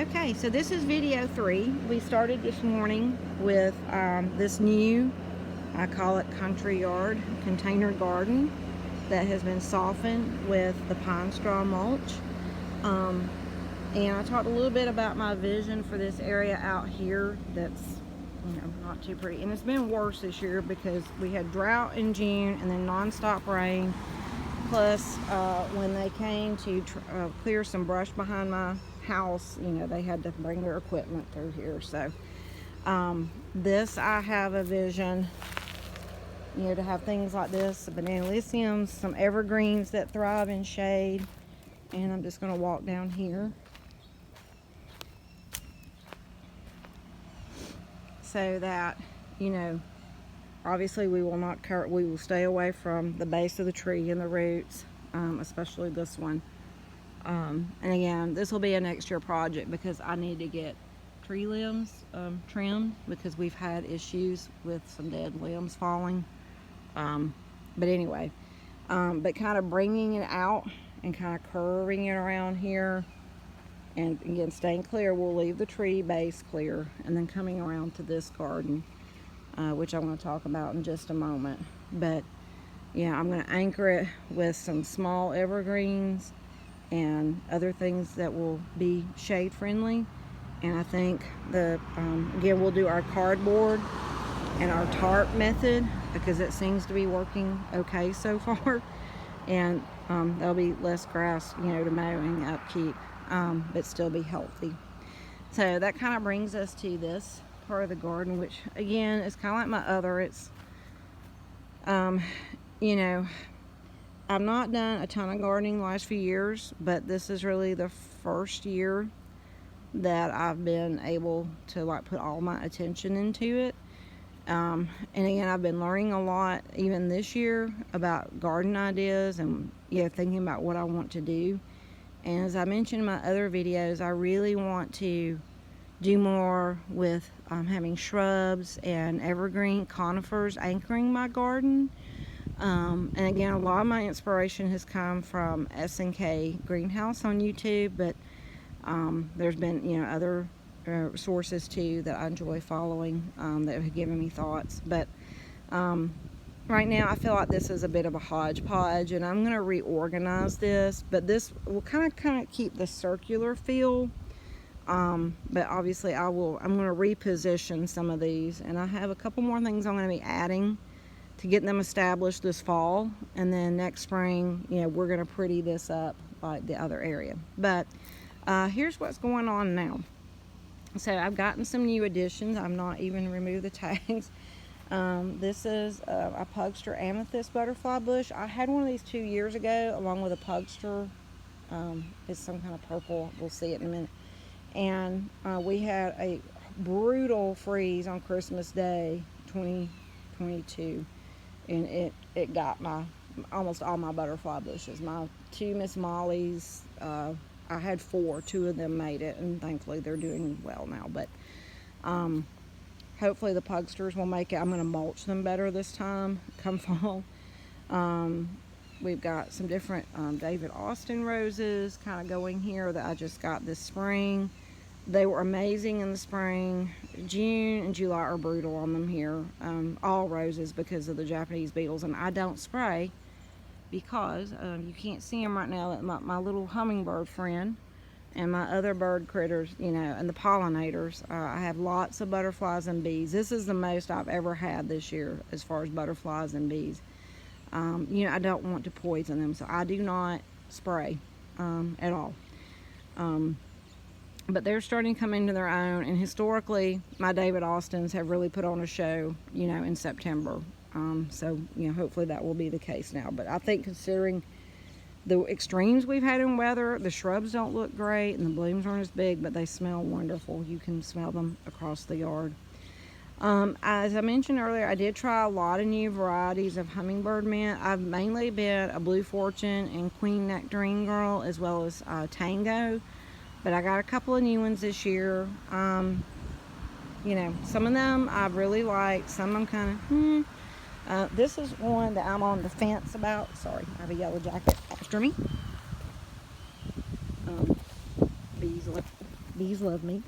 Okay, so this is video 3. We started this morning with this new, I call it country yard, container garden that has been softened with the pine straw mulch. And I talked a little bit about my vision for this area out here that's, not too pretty. And it's been worse this year because we had drought in June and then non-stop rain. Plus, when they came to clear some brush behind my house, they had to bring their equipment through here. So, this, I have a vision, to have things like this, bananaliciums, some evergreens that thrive in shade. And I'm just going to walk down here. So that, obviously we will stay away from the base of the tree and the roots, especially this one. And again, this will be a next year project because I need to get tree limbs trimmed because we've had issues with some dead limbs falling. But anyway, but kind of bringing it out and kind of curving it around here. And again, staying clear, we'll leave the tree base clear, and then coming around to this garden, which I want to talk about in just a moment. But yeah, I'm going to anchor it with some small evergreens and other things that will be shade friendly. And I think again, we'll do our cardboard and our tarp method because it seems to be working okay so far. And there'll be less grass, to mow and upkeep. But still be healthy. So that kind of brings us to this part of the garden, which again is kind of like my other. It's I've not done a ton of gardening the last few years, but this is really the first year that I've been able to put all my attention into it. And again, I've been learning a lot even this year about garden ideas and thinking about what I want to do. And as I mentioned in my other videos, I really want to do more with having shrubs and evergreen conifers anchoring my garden. And again, a lot of my inspiration has come from S&K Greenhouse on YouTube, but there's been, other sources too that I enjoy following that have given me thoughts. But right now, I feel like this is a bit of a hodgepodge, and I'm going to reorganize this. But this will kind of keep the circular feel. But obviously, I'm going to reposition some of these, and I have a couple more things I'm going to be adding to get them established this fall. And then next spring, we're going to pretty this up like the other area. But here's what's going on now. So I've gotten some new additions. I've not even removed the tags. This is a Pugster amethyst butterfly bush. I had one of these 2 years ago along with a Pugster. It's some kind of purple. We'll see it in a minute. And we had a brutal freeze on Christmas Day 2022, and it got almost all my butterfly bushes. My 2 Miss Mollies, I had 4. 2 of them made it, and thankfully they're doing well now. But hopefully the Pugsters will make it. I'm going to mulch them better this time come fall. We've got some different David Austin roses kind of going here that I just got this spring. They were amazing in the spring. June and July are brutal on them here. All roses because of the Japanese beetles. And I don't spray because you can't see them right now. My little hummingbird friend and my other bird critters, and the pollinators. I have lots of butterflies and bees. This is the most I've ever had this year as far as butterflies and bees. I don't want to poison them, so I do not spray at all. But they're starting to come into their own, and historically, my David Austins have really put on a show, in September. So, hopefully that will be the case now. But I think considering the extremes we've had in weather, the shrubs don't look great and the blooms aren't as big, but they smell wonderful. You can smell them across the yard. As I mentioned earlier, I did try a lot of new varieties of hummingbird mint. I've mainly been a Blue Fortune and Queen Nectarine girl, as well as Tango, but I got a couple of new ones this year. Some of them I really like, some I'm kind of this is one that I'm on the fence about. Sorry, I have a yellow jacket after me. Bees Bees love me.